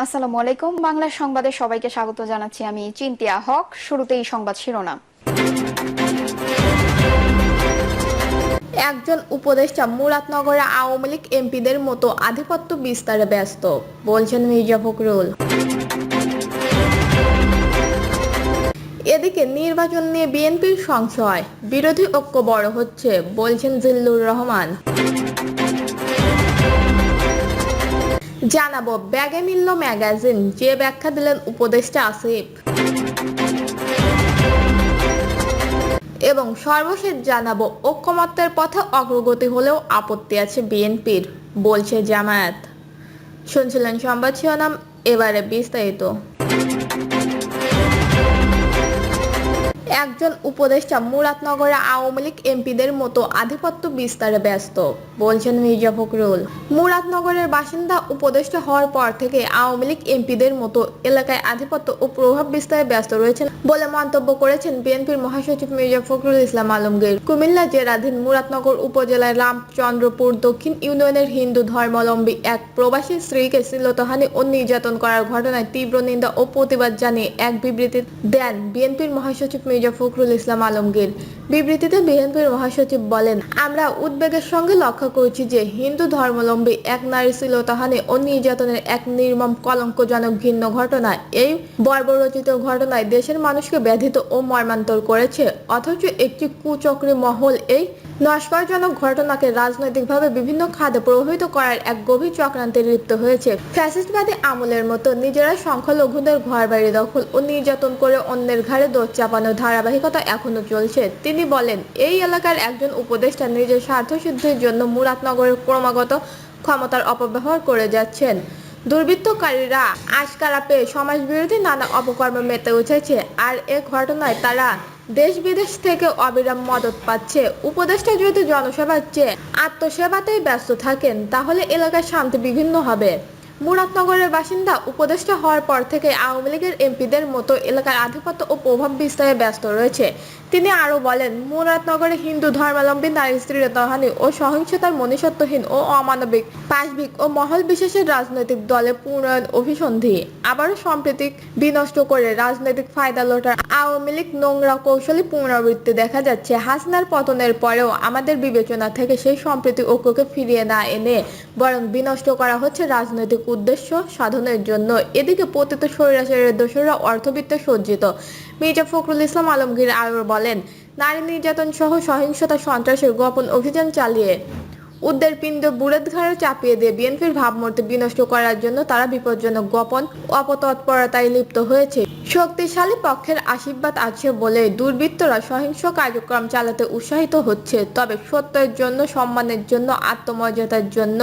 আসসালামু আলাইকুম। বাংলা সংবাদে সবাইকে স্বাগত জানাচ্ছি। আমি চিন্তিয়া হক। শুরুতেই সংবাদ শিরোনাম। একজন উপদেষ্টা মুরাদনগরে আওয়ামী লীগ এমপিদের মতো আধিপত্য বিস্তারে ব্যস্ত, বলছেন মির্জা ফখরুল। এদিকে নির্বাচন নিয়ে বিএনপির সংশয়, বিরোধী ঐক্য বড় হচ্ছে, বলছেন জিল্লুর রহমান। জানাবো ব্যাগে মিলল ম্যাগাজিন, যে ব্যাখ্যা দিলেন উপদেষ্টা আসিফ। এবং সর্বশেষ জানাবো ঐকমত্যের পথে অগ্রগতি হলেও আপত্তি আছে বিএনপির, বলছে জামায়াত। শুনছিলেন সংবাদ শিরোনাম, এবারে বিস্তারিত। একজন উপদেষ্টা মুরাদনগরে আওয়ামী লীগ এমপিদের মতো আধিপত্য বিস্তারে ব্যস্ত, বলছেন মির্জা ফখরুল। মুরাদনগরের বাসিন্দা উপদেষ্টা হওয়ার পর থেকে আওয়ামী লীগ এমপিদের মতো এলাকায় আধিপত্য ও প্রভাব বিস্তারে ব্যস্ত রয়েছেন বলে মন্তব্য করেছেন বিএনপির মহাসচিব মির্জা ফখরুল ইসলাম আলমগীর। কুমিল্লা জেলাধীন মুরাদনগর উপজেলার রামচন্দ্রপুর দক্ষিণ ইউনিয়নের হিন্দু ধর্মাবলম্বী এক প্রবাসী স্ত্রীকে শ্লীলতাহানি ও নির্যাতন করার ঘটনায় তীব্র নিন্দা ও প্রতিবাদ জানিয়ে এক বিবৃতি দেন বিএনপির মহাসচিব মির্জা ফখরুল ইসলাম আলমগীর। বিবৃতিতে বিএনপির মহাসচিব বলেন, আমরা উদ্বেগের সঙ্গে লক্ষ্য করছি যে হিন্দু ধর্মাবলম্বী এক নারী শ্লীলতাহানি ও নির্যাতনের এক নির্মম কলঙ্কজনক ঘৃণ্য ঘটনা। এই বর্বরচিত ঘটনায় দেশের মানুষকে ব্যথিত ও মর্মান্তর করেছে। অথচ একটি কুচক্রী মহল এই নস্করজনক ঘটনাকে রাজনৈতিকভাবে বিভিন্ন খাতে প্রভাবিত করার এক গভীর চক্রান্তে লিপ্ত হয়েছে। ফ্যাসিস্টবাদী আমলের মতো নিজেরা সংখ্যালঘুদের ঘরবাড়ি দখল ও নির্যাতন করে অন্যের ঘাড়ে দোষ চাপানোর ধারাবাহিকতা এখনো চলছে। তিনি বলেন, এই এলাকার একজন উপদেষ্টা নিজের স্বার্থসিদ্ধির জন্য মুরাদনগরের ক্রমাগত ক্ষমতার অপব্যবহার করে যাচ্ছেন। দুর্বৃত্তকারীরা আশকারা পেয়ে সমাজবিরোধী নানা অপকর্মে মেতে উঠেছে, আর এ ঘটনায় তারা দেশ বিদেশ থেকে অবিরাম মদত পাচ্ছে। উপদেষ্টা যদি জনসেবার চেয়ে আত্মসেবাতেই ব্যস্ত থাকেন, তাহলে এলাকার শান্তি বিঘ্ন হবে। মুরাদনগরের বাসিন্দা উপদেষ্টা হওয়ার পর থেকে আওয়ামী লীগের এমপিদের মতো এলাকার আধিপত্য ও প্রভাব বিস্তারে ব্যস্ত রয়েছে। তিনি আরও বলেন, মুরাদনগরে হিন্দু ধর্মাবলম্বী নারী শ্লীলতাহানি ও সহিংসতার মনুষ্যত্বহীন ও অমানবিক পাশবিক ও মহল বিশেষের রাজনৈতিক দলে পুনরায় অভিসন্ধি। আবারও সম্প্রীতি বিনষ্ট করে রাজনৈতিক ফায়দা লোটার আওয়ামী লীগ নোংরা কৌশলী পুনরাবৃত্তি দেখা যাচ্ছে। হাসিনার পতনের পরেও আমাদের বিবেচনা থেকে সেই সম্প্রীতি ঐক্যকে ফিরিয়ে না এনে বরং বিনষ্ট করা হচ্ছে রাজনৈতিক উদ্দেশ্য সাধনের জন্য। এদিকে পতিত স্বৈরাচারের দোসররা অর্থবিত্তে সজ্জিত। মির্জা ফখরুল ইসলাম আলমগীর আরও বলেন, নারী নির্যাতন সহ সহিংসতা সন্ত্রাসের গোপন অভিযান চালিয়ে উদ্দের পিণ্ড বুড়ের ঘাড়ে চাপিয়ে দিয়ে বিএনপির ভাবমূর্তি বিনষ্ট করার জন্য তারা বিপজ্জনক গোপন অপতৎপরতায় লিপ্ত হয়েছে। শক্তিশালী পক্ষের আশীর্বাদ আছে বলে দুর্বৃত্তরা সহিংস কার্যক্রম চালাতে উৎসাহিত হচ্ছে। তবে সত্যের জন্য, সম্মানের জন্য, আত্মমর্যাদার জন্য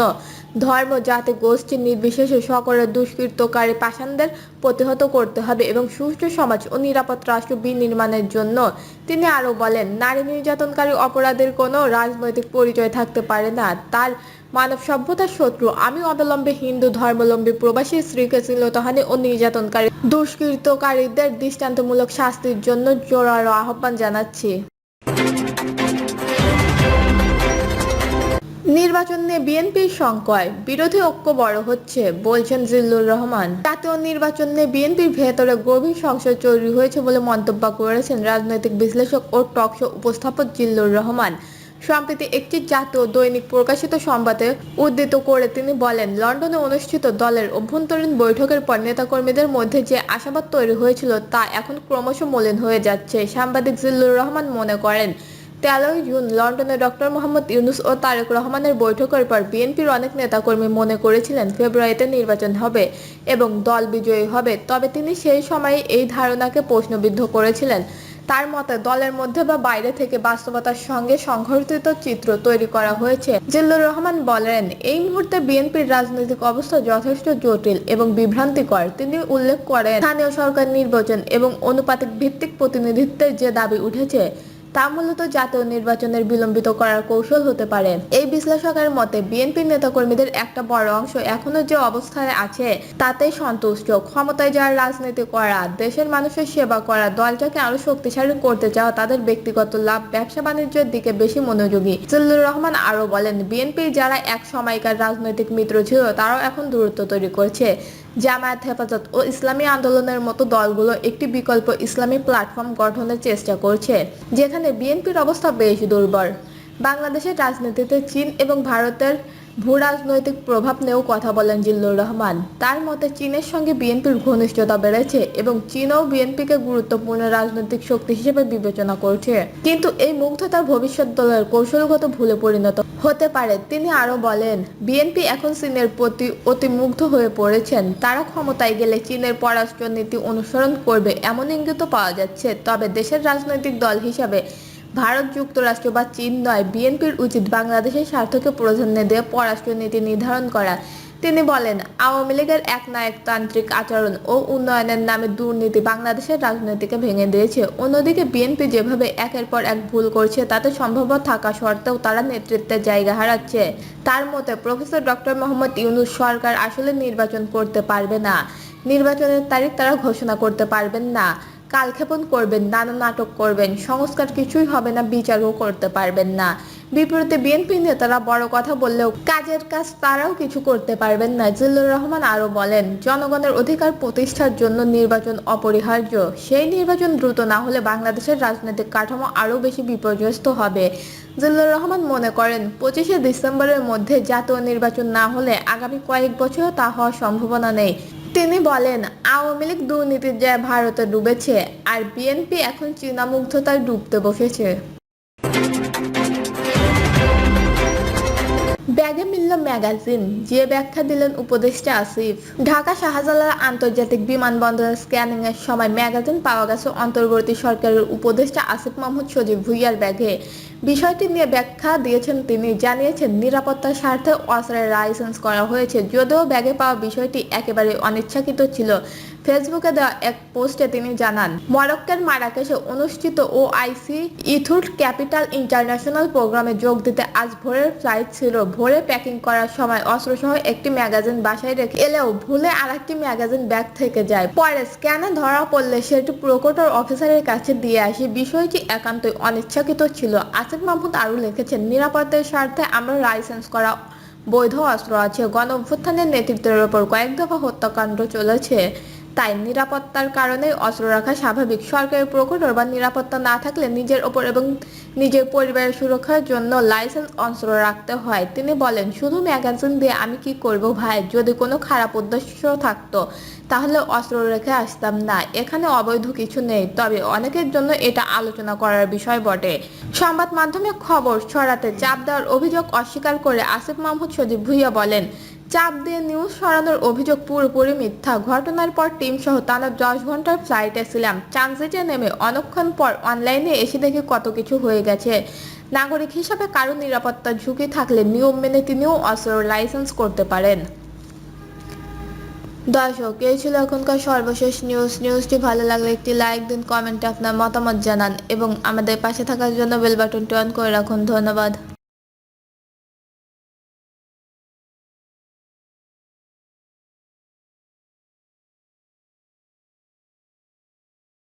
ধর্ম, জাতি, গোষ্ঠী নির্বিশেষে সকলের দুষ্কৃতকারী পাষাণদের প্রতিহত করতে হবে এবং সুষ্ঠু সমাজ ও নিরাপদ রাষ্ট্র বিনির্মাণের জন্য। তিনি আরও বলেন, নারী নির্যাতনকারী অপরাধের কোনো রাজনৈতিক পরিচয় থাকতে পারে না। তার মানব সভ্যতার শত্রু আমি অবলম্বী হিন্দু ধর্মাবলম্বী প্রবাসী স্ত্রীকে শ্লীলতাহানি ও নির্যাতনকারী দুষ্কৃতকারীদের দৃষ্টান্তমূলক শাস্তির জন্য জোরালো আহ্বান জানাচ্ছি। নির্বাচন নিয়ে বিএনপির সংশয়, বিরোধী ঐক্য বড় হচ্ছে, বলছেন জিল্লুর রহমান। জাতীয় নির্বাচন নিয়ে বিএনপির ভেতরে গভীর সংশয় তৈরি হয়েছে বলে মন্তব্য করেছেন রাজনৈতিক বিশ্লেষক ও টকশো উপস্থাপক জিল্লুর রহমান। সম্প্রতি একটি জাতীয় দৈনিক প্রকাশিত সংবাদে উদ্ধৃত করে তিনি বলেন, লন্ডনে অনুষ্ঠিত দলের অভ্যন্তরীণ বৈঠকের পর নেতাকর্মীদের মধ্যে যে আশাবাদ তৈরি হয়েছিল তা এখন ক্রমশ মলিন হয়ে যাচ্ছে। সাংবাদিক জিল্লুর রহমান মনে করেন, 13 জুন লন্ডনে ডক্টর মোহাম্মদ ইউনূস ও তারেক রহমানের বৈঠকের পর বিএনপির অনেক নেতাকর্মী মনে করেছিলেন ফেব্রুয়ারিতে নির্বাচন হবে এবং দল বিজয়ী হবে। তবে তিনি সেই সময়ে এই ধারণাকে প্রশ্নবিদ্ধ করেছিলেন। তার মতে দলের মধ্যে বা বাইরে থেকে বাস্তবতার সঙ্গে সংঘটিত চিত্র তৈরি করা হয়েছে। জিল্লুর রহমান বলেন, এই মুহূর্তে বিএনপির রাজনৈতিক অবস্থা যথেষ্ট জটিল এবং বিভ্রান্তিকর। তিনি উল্লেখ করেন, স্থানীয় সরকার নির্বাচন এবং অনুপাতিক ভিত্তিক প্রতিনিধিত্বের যে দাবি উঠেছে তা মূলত জাতীয় নির্বাচনের বিলম্বিত করার কৌশল হতে পারে। এই বিশ্লেষকের মতে বিএনপির নেতাকর্মীদের একটা বড় অংশ এখনো যে অবস্থায় আছে তাতেই সন্তুষ্ট। ক্ষমতায় যাওয়ার রাজনীতি করা, দেশের মানুষের সেবা করা, দলটাকে আরো শক্তিশালী করতে চাওয়া তাদের ব্যক্তিগত লাভ, ব্যবসা বাণিজ্যের দিকে বেশি মনোযোগী। জিল্লুর রহমান আরো বলেন, বিএনপির যারা এক সময়কার রাজনৈতিক মিত্র ছিল তারাও এখন দূরত্ব তৈরি করছে। জামায়াত হেফাজত ও ইসলামী আন্দোলনের মতো দলগুলো একটি বিকল্প ইসলামী প্ল্যাটফর্ম গঠনের চেষ্টা করছে, যেখানে বিএনপির অবস্থা বেশ দুর্বল। বাংলাদেশের রাজনীতিতে চীন এবং ভারতের ভূরাজনৈতিক প্রভাব নিয়েও কথা বলেন জিল্লুর রহমান। তার মতে চীনের সঙ্গে বিএনপির ঘনিষ্ঠতা বেড়েছে এবং চীনও বিএনপিকে গুরুত্বপূর্ণ রাজনৈতিক শক্তি হিসেবে বিবেচনা করছে, কিন্তু এই মুগ্ধতার ভবিষ্যৎ দলের কৌশলগত ভুলে পরিণত হতে পারে। তিনি আরো বলেন, বিএনপি এখন চীনের প্রতি অতি মুগ্ধ হয়ে পড়েছেন। তারা ক্ষমতায় গেলে চীনের পররাষ্ট্র নীতি অনুসরণ করবে এমন ইঙ্গিত পাওয়া যাচ্ছে। তবে দেশের রাজনৈতিক দল হিসাবে ভারত, যুক্তরাষ্ট্র বা চীন নয়, বিএনপির উচিত বাংলাদেশের স্বার্থকে প্রাধান্য দিয়ে পররাষ্ট্র নীতি নির্ধারণ করা। তিনি বলেন, আওয়ামী লীগের একনায়কতান্ত্রিক আচরণ ও উন্নয়নের নামে দুর্নীতি বাংলাদেশের রাজনীতিকে ভেঙে দিয়েছে। অন্যদিকে বিএনপি যেভাবে একের পর এক ভুল করছে তাতে সম্ভব থাকা সত্ত্বেও তারা নেতৃত্বের জায়গা হারাচ্ছে। তার মতে প্রফেসর ডক্টর মোহাম্মদ ইউনূস সরকার আসলে নির্বাচন করতে পারবে না। নির্বাচনের তারিখ তারা ঘোষণা করতে পারবেন না, কালক্ষেপণ করবেন, নানা নাটক করবেন, সংস্কার কিছুই হবে না, বিচারও করতে পারবেন না। বিপরীতে বিএনপি নেতারা বড় কথা বললেও কাজের কাজ তারাও কিছু করতে পারবেন না। জিল্লুর রহমান আরো বলেন, জনগণের অধিকার প্রতিষ্ঠার জন্য নির্বাচন অপরিহার্য। সেই নির্বাচন দ্রুত না হলে বাংলাদেশের রাজনৈতিক কাঠামো আরো বেশি বিপর্যস্ত হবে। জিল্লুর রহমান মনে করেন, 25শে ডিসেম্বরের মধ্যে জাতীয় নির্বাচন না হলে আগামী কয়েক বছরও তা হওয়ার সম্ভাবনা নেই। তিনি বলেন, আওয়ামী লীগ দুর্নীতির যায় ভারতে ডুবেছে, আর বিএনপি এখন চীনা মুগ্ধতায় ডুবতে বসেছে। ব্যাগে মিলল ম্যাগাজিন, যে ব্যাখ্যা দিলেন উপদেষ্টা আসিফ। ঢাকা শাহজালাল আন্তর্জাতিক বিমানবন্দরে স্ক্যানিং এর সময় ম্যাগাজিন পাওয়া গেছে অন্তর্বর্তী সরকারের উপদেষ্টা আসিফ মাহমুদ সজীব ভুঁইয়ার ব্যাগে। বিষয়টি নিয়ে ব্যাখ্যা দিয়েছেন তিনি। জানিয়েছেন, নিরাপত্তার স্বার্থে অস্ত্রের লাইসেন্স করা হয়েছে, যদিও ব্যাগে পাওয়া বিষয়টি একেবারে অনিচ্ছাকৃত ছিল। ফেসবুকে দেওয়া এক পোস্টে তিনি জানান, মরক্কোর মারাকেশে অনুষ্ঠিত ওআইসি ইথুট ক্যাপিটাল ইন্টারন্যাশনাল প্রোগ্রামে যোগ দিতে আজ ভোরের ফ্লাইট ছিল। ভোরে প্যাকিং করার সময় অস্ত্রসহ একটি ম্যাগাজিন বাসায় রেখে এলেও ভুলে আরেকটি ম্যাগাজিন ব্যাগ থেকে যায়। পরে স্ক্যানে ধরা পড়লে সেটি প্রকৌশল অফিসারের কাছে দিয়ে আসি। বিষয়টি একান্তই অনিচ্ছাকৃত ছিল। আসিফ মাহমুদ আরও লিখেছেন, নিরাপত্তার স্বার্থে আমরা লাইসেন্স করা বৈধ অস্ত্র আছে। গণ অভ্যুত্থানের নেতৃত্বের ওপর কয়েক দফা হত্যাকাণ্ড চলেছে, তাই নিরাপত্তার কারণে অস্ত্র রাখা স্বাভাবিক। সরকারি প্রকৌশল বা নিরাপত্তা না থাকলে নিজের ওপর এবং নিজের পরিবারের সুরক্ষার জন্য লাইসেন্স অস্ত্র রাখতে হয়। তিনি বলেন, শুধু ম্যাগাজিন দিয়ে আমি কি করব ভাই? যদি কোনো খারাপ উদ্দেশ্য থাকতো তাহলে অস্ত্র রেখে আসতাম না। এখানে অবৈধ কিছু নেই, তবে অনেকের জন্য এটা আলোচনা করার বিষয় বটে। সংবাদ মাধ্যমে খবর ছড়াতে চাপ দেওয়ার অভিযোগ অস্বীকার করে আসিফ মাহমুদ সজীব ভুঁইয়া বলেন, চাপ দিয়ে নিউজ সরানোর অভিযোগ পুরোপুরি মিথ্যা। ঘটনার পর টিম সহ টানা 10 ঘন্টার ফ্লাইটে ছিলাম। ট্রানজিটে নেমে অনেকক্ষণ পর অনলাইনে এসে দেখি কত কিছু হয়ে গেছে। নাগরিক হিসাবে কারো নিরাপত্তার ঝুঁকি থাকলে নিয়ম মেনে তিনিও অস্ত্র লাইসেন্স করতে পারেন। দর্শক, এই ছিল এখনকার সর্বশেষ নিউজ। নিউজটি ভালো লাগলে একটি লাইক দিন, কমেন্টে আপনার মতামত জানান এবং আমাদের পাশে থাকার জন্য বেল বাটনটি অন করে রাখুন। ধন্যবাদ।